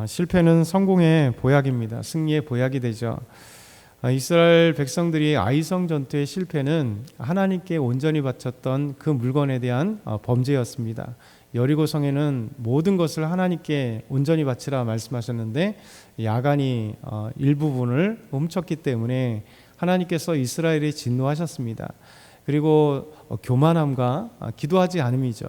실패는 성공의 보약입니다. 승리의 보약이 되죠. 이스라엘 백성들이 아이성 전투의 실패는 하나님께 온전히 바쳤던 그 물건에 대한 범죄였습니다. 여리고 성에는 모든 것을 하나님께 온전히 바치라 말씀하셨는데 야간이 일부분을 훔쳤기 때문에 하나님께서 이스라엘에 진노하셨습니다. 그리고 교만함과 기도하지 않음이죠.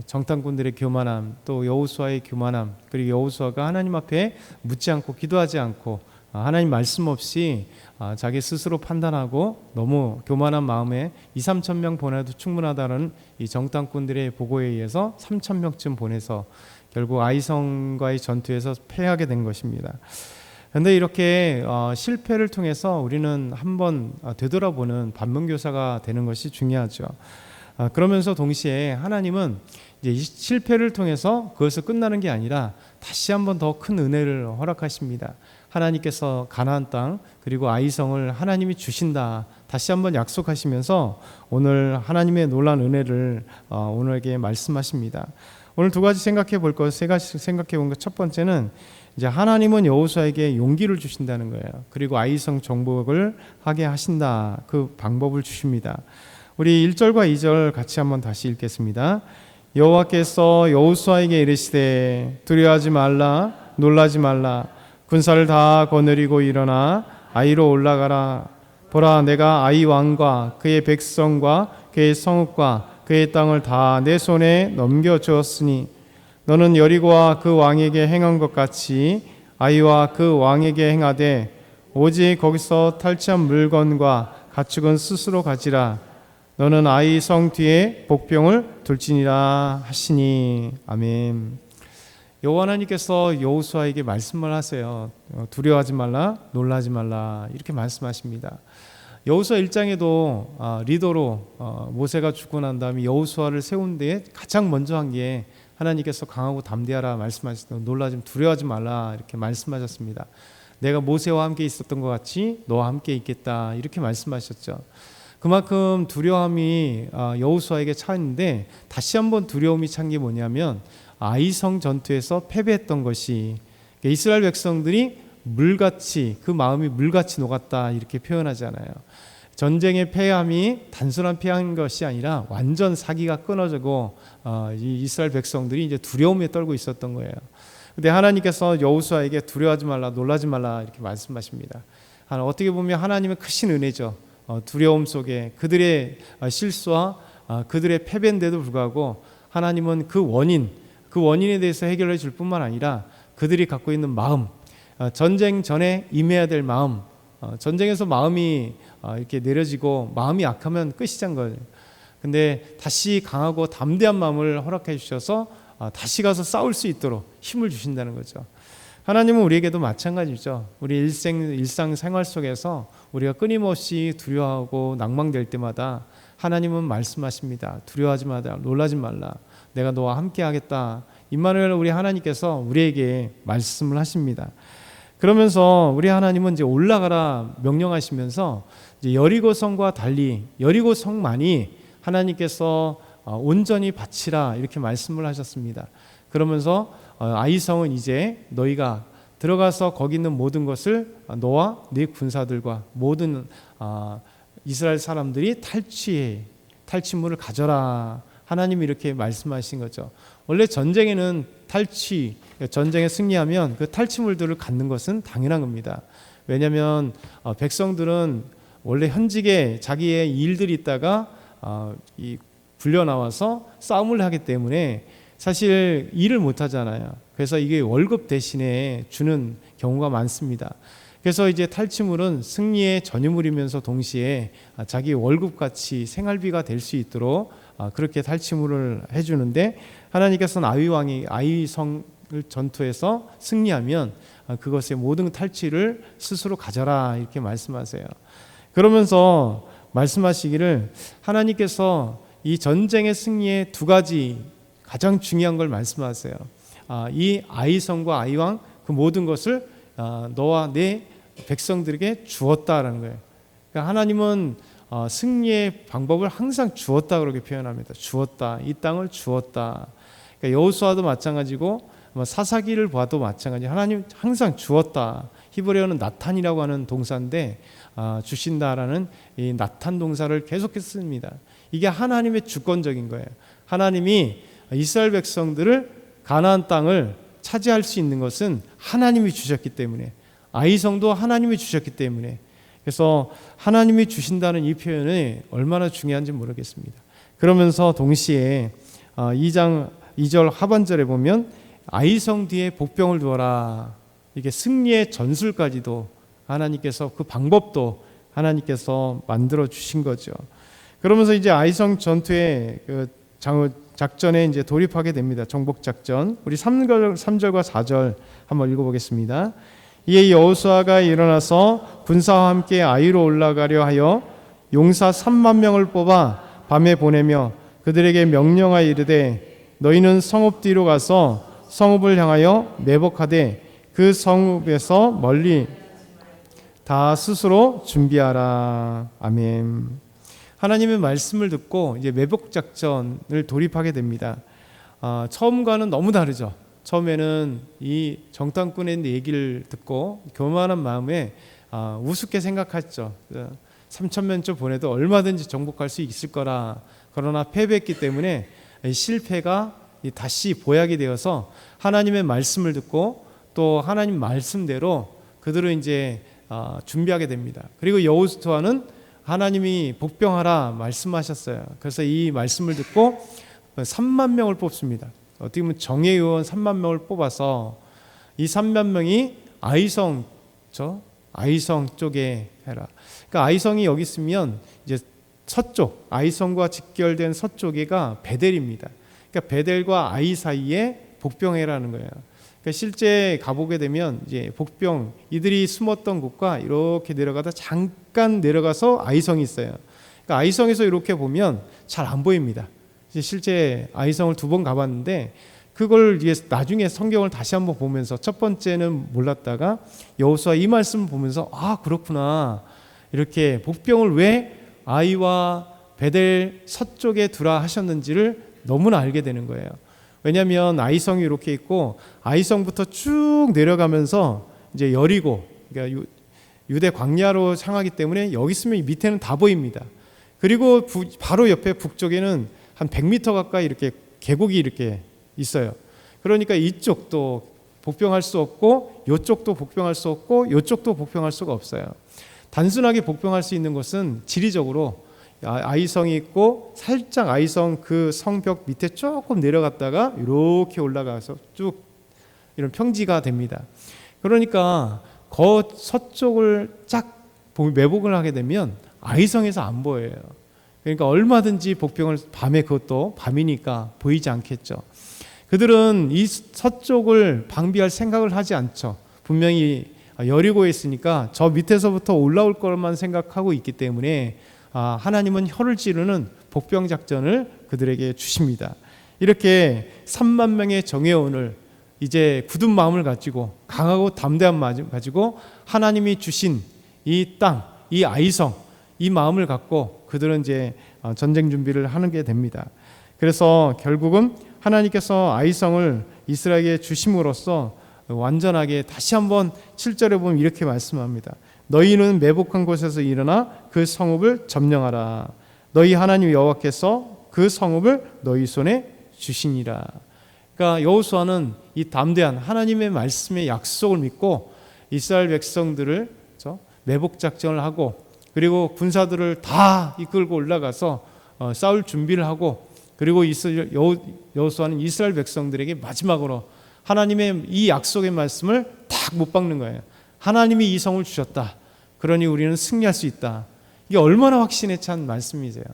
정탐꾼들의 교만함, 또 여호수아의 교만함, 그리고 여호수아가 하나님 앞에 묻지 않고 기도하지 않고 하나님 말씀 없이 자기 스스로 판단하고 너무 교만한 마음에 2-3천 명 보내도 충분하다는 이 정탐꾼들의 보고에 의해서 3천 명쯤 보내서 결국 아이성과의 전투에서 패하게 된 것입니다. 그런데 이렇게 실패를 통해서 우리는 한번 되돌아보는 반면교사가 되는 것이 중요하죠. 그러면서 동시에 하나님은 이제 이 실패를 통해서 그것을 끝나는 게 아니라 다시 한번 더 큰 은혜를 허락하십니다. 하나님께서 가나안 땅 그리고 아이성을 하나님이 주신다 다시 한번 약속하시면서 오늘 하나님의 놀라운 은혜를 오늘에게 말씀하십니다. 오늘 두 가지 생각해 볼 것, 세 가지 생각해 본 것. 첫 번째는 이제 하나님은 여호수아에게 용기를 주신다는 거예요. 그리고 아이성 정복을 하게 하신다. 그 방법을 주십니다. 우리 1절과 2절 같이 한번 다시 읽겠습니다. 여호와께서 여호수아에게 이르시되 두려워하지 말라 놀라지 말라 군사를 다 거느리고 일어나 아이로 올라가라. 보라 내가 아이 왕과 그의 백성과 그의 성읍과 그의 땅을 다 내 손에 넘겨주었으니 너는 여리고와 그 왕에게 행한 것 같이 아이와 그 왕에게 행하되 오직 거기서 탈취한 물건과 가축은 스스로 가지라. 너는 아이 성 뒤에 복병을 둘지니라 하시니. 아멘. 여호와 하나님께서 여호수아에게 말씀을 하세요. 두려워하지 말라 놀라지 말라 이렇게 말씀하십니다. 여호수아 1장에도 리더로 모세가 죽고 난 다음에 여호수아를 세운 데에 가장 먼저 한 게 하나님께서 강하고 담대하라 말씀하셨다. 놀라지 두려워하지 말라 이렇게 말씀하셨습니다. 내가 모세와 함께 있었던 것 같이 너와 함께 있겠다 이렇게 말씀하셨죠. 그만큼 두려움이 여호수아에게 차있는데 다시 한번 두려움이 찬 게 뭐냐면 아이성 전투에서 패배했던 것이 이스라엘 백성들이 물같이 그 마음이 물같이 녹았다 이렇게 표현하잖아요. 전쟁의 패함이 단순한 패한 것이 아니라 완전 사기가 끊어지고 이 이스라엘 백성들이 이제 두려움에 떨고 있었던 거예요. 근데 하나님께서 여호수아에게 두려워하지 말라 놀라지 말라 이렇게 말씀하십니다. 어떻게 보면 하나님의 크신 은혜죠. 두려움 속에 그들의 실수와 그들의 패배인데도 불구하고 하나님은 그 원인에 대해서 해결해 줄 뿐만 아니라 그들이 갖고 있는 마음, 전쟁 전에 임해야 될 마음, 전쟁에서 마음이 이렇게 내려지고 마음이 약하면 끝이란 거예요. 근데 다시 강하고 담대한 마음을 허락해 주셔서 다시 가서 싸울 수 있도록 힘을 주신다는 거죠. 하나님은 우리에게도 마찬가지죠. 우리 일상생활 속에서 우리가 끊임없이 두려워하고 낭망될 때마다 하나님은 말씀하십니다. 두려워하지 말라, 놀라지 말라. 내가 너와 함께 하겠다. 임마누엘 우리 하나님께서 우리에게 말씀을 하십니다. 그러면서 우리 하나님은 이제 올라가라 명령하시면서 이제 여리고 성과 달리 여리고 성만이 하나님께서 온전히 바치라 이렇게 말씀을 하셨습니다. 그러면서 아이성은 이제 너희가 들어가서 거기 있는 모든 것을 너와 네 군사들과 모든 이스라엘 사람들이 탈취물을 가져라. 하나님이 이렇게 말씀하신 거죠. 원래 전쟁에는 전쟁에 승리하면 그 탈취물들을 갖는 것은 당연한 겁니다. 왜냐하면 백성들은 원래 현직에 자기의 일들이 있다가 불려 나와서 싸움을 하기 때문에 사실 일을 못 하잖아요. 그래서 이게 월급 대신에 주는 경우가 많습니다. 그래서 이제 탈취물은 승리의 전유물이면서 동시에 자기 월급같이 생활비가 될 수 있도록 그렇게 탈취물을 해주는데 하나님께서는 아이성 전투에서 승리하면 그것의 모든 탈취를 스스로 가져라 이렇게 말씀하세요. 그러면서 말씀하시기를 하나님께서 이 전쟁의 승리의 두 가지 가장 중요한 걸 말씀하세요. 이 아이성과 아이왕 그 모든 것을 너와 내 백성들에게 주었다라는 거예요. 그러니까 하나님은 승리의 방법을 항상 주었다 그렇게 표현합니다. 주었다. 이 땅을 주었다. 그러니까 여호수아도 마찬가지고 사사기를 봐도 마찬가지. 하나님 항상 주었다. 히브리어는 나탄이라고 하는 동사인데 주신다라는 이 나탄 동사를 계속했습니다. 이게 하나님의 주권적인 거예요. 하나님이 이스라엘 백성들을 가나안 땅을 차지할 수 있는 것은 하나님이 주셨기 때문에, 아이성도 하나님이 주셨기 때문에, 그래서 하나님이 주신다는 이 표현이 얼마나 중요한지 모르겠습니다. 그러면서 동시에 2장 2절 하반절에 보면 아이성 뒤에 복병을 두어라. 이게 승리의 전술까지도 하나님께서, 그 방법도 하나님께서 만들어 주신 거죠. 그러면서 이제 아이성 전투의 그 작전에 이제 돌입하게 됩니다. 정복 작전. 우리 3절과 4절 한번 읽어보겠습니다. 이에 여호수아가 일어나서 군사와 함께 아이로 올라가려 하여 용사 3만 명을 뽑아 밤에 보내며 그들에게 명령하여 이르되 너희는 성읍 뒤로 가서 성읍을 향하여 매복하되 그 성읍에서 멀리 다 스스로 준비하라. 아멘. 하나님의 말씀을 듣고 이제 매복 작전을 돌입하게 됩니다. 처음과는 너무 다르죠. 처음에는 이 정탐꾼의 얘기를 듣고 교만한 마음에 우습게 생각했죠. 3,000명쯤 보내도 얼마든지 정복할 수 있을 거라. 그러나 패배했기 때문에 실패가 다시 보약이 되어서 하나님의 말씀을 듣고 또 하나님 말씀대로 그들은 이제 준비하게 됩니다. 그리고 여호수아는 하나님이 복병하라 말씀하셨어요. 그래서 이 말씀을 듣고 3만 명을 뽑습니다. 어떻게 보면 정예 요원 3만 명을 뽑아서 이 3만 명이 아이성 쪽에 해라. 그러니까 아이성이 여기 있으면 이제 서쪽, 아이성과 직결된 서쪽에가 베델입니다. 그러니까 베델과 아이 사이에 복병해라는 거예요. 그러니까 실제 가보게 되면 이제 복병, 이들이 숨었던 곳과 이렇게 내려가다 잠깐 내려가서 아이성이 있어요. 그러니까 아이성에서 이렇게 보면 잘 안 보입니다. 실제 아이성을 2번 가봤는데 그걸 나중에 성경을 다시 한번 보면서 첫 번째는 몰랐다가 여호수아 이 말씀을 보면서 그렇구나, 이렇게 복병을 왜 아이와 베델 서쪽에 두라 하셨는지를 너무나 알게 되는 거예요. 왜냐하면 아이성이 이렇게 있고 아이성부터 쭉 내려가면서 이제 여리고, 그러니까 유대 광야로 향하기 때문에 여기 있으면 밑에는 다 보입니다. 그리고 바로 옆에 북쪽에는 한 100m 가까이 이렇게 계곡이 이렇게 있어요. 그러니까 이쪽도 복병할 수 없고 이쪽도 복병할 수 없고 이쪽도 복병할 수가 없어요. 단순하게 복병할 수 있는 것은 지리적으로 아이성이 있고 살짝 아이성 그 성벽 밑에 조금 내려갔다가 이렇게 올라가서 쭉 이런 평지가 됩니다. 그러니까 서쪽을 쫙 매복을 하게 되면 아이성에서 안 보여요. 그러니까 얼마든지 복병을 밤에, 그것도 밤이니까 보이지 않겠죠. 그들은 이 서쪽을 방비할 생각을 하지 않죠. 분명히 여리고에 있으니까 저 밑에서부터 올라올 것만 생각하고 있기 때문에 하나님은 혀를 찌르는 복병 작전을 그들에게 주십니다. 이렇게 3만 명의 정예원을 이제 굳은 마음을 가지고 강하고 담대한 마음 가지고 하나님이 주신 이 땅, 이 아이성, 이 마음을 갖고 그들은 이제 전쟁 준비를 하는 게 됩니다. 그래서 결국은 하나님께서 아이성을 이스라엘에게 주심으로써 완전하게 다시 한번 7절에 보면 이렇게 말씀합니다. 너희는 매복한 곳에서 일어나 그 성읍을 점령하라. 너희 하나님 여호와께서 그 성읍을 너희 손에 주시니라. 그러니까 여호수아는 이 담대한 하나님의 말씀의 약속을 믿고 이스라엘 백성들을 매복 작전을 하고 그리고 군사들을 다 이끌고 올라가서 싸울 준비를 하고 그리고 여호수아는 이스라엘 백성들에게 마지막으로 하나님의 이 약속의 말씀을 딱 못 박는 거예요. 하나님이 이 성을 주셨다. 그러니 우리는 승리할 수 있다. 이게 얼마나 확신에 찬 말씀이세요.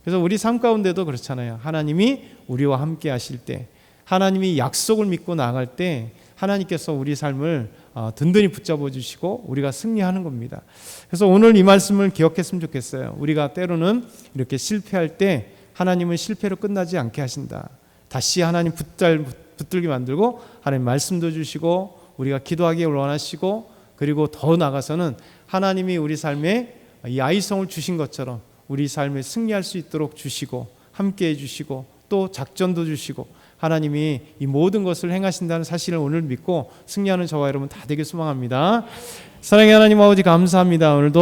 그래서 우리 삶 가운데도 그렇잖아요. 하나님이 우리와 함께 하실 때, 하나님이 약속을 믿고 나아갈 때 하나님께서 우리 삶을 든든히 붙잡아 주시고 우리가 승리하는 겁니다. 그래서 오늘 이 말씀을 기억했으면 좋겠어요. 우리가 때로는 이렇게 실패할 때 하나님은 실패로 끝나지 않게 하신다. 다시 하나님 붙들게 만들고 하나님 말씀도 주시고 우리가 기도하기를 원하시고 그리고 더 나아가서는 하나님이 우리 삶에 이 아이성을 주신 것처럼 우리 삶에 승리할 수 있도록 주시고 함께해 주시고 또 작전도 주시고 하나님이 이 모든 것을 행하신다는 사실을 오늘 믿고 승리하는 저와 여러분 다 되길 소망합니다. 사랑의 하나님 아버지 감사합니다. 오늘도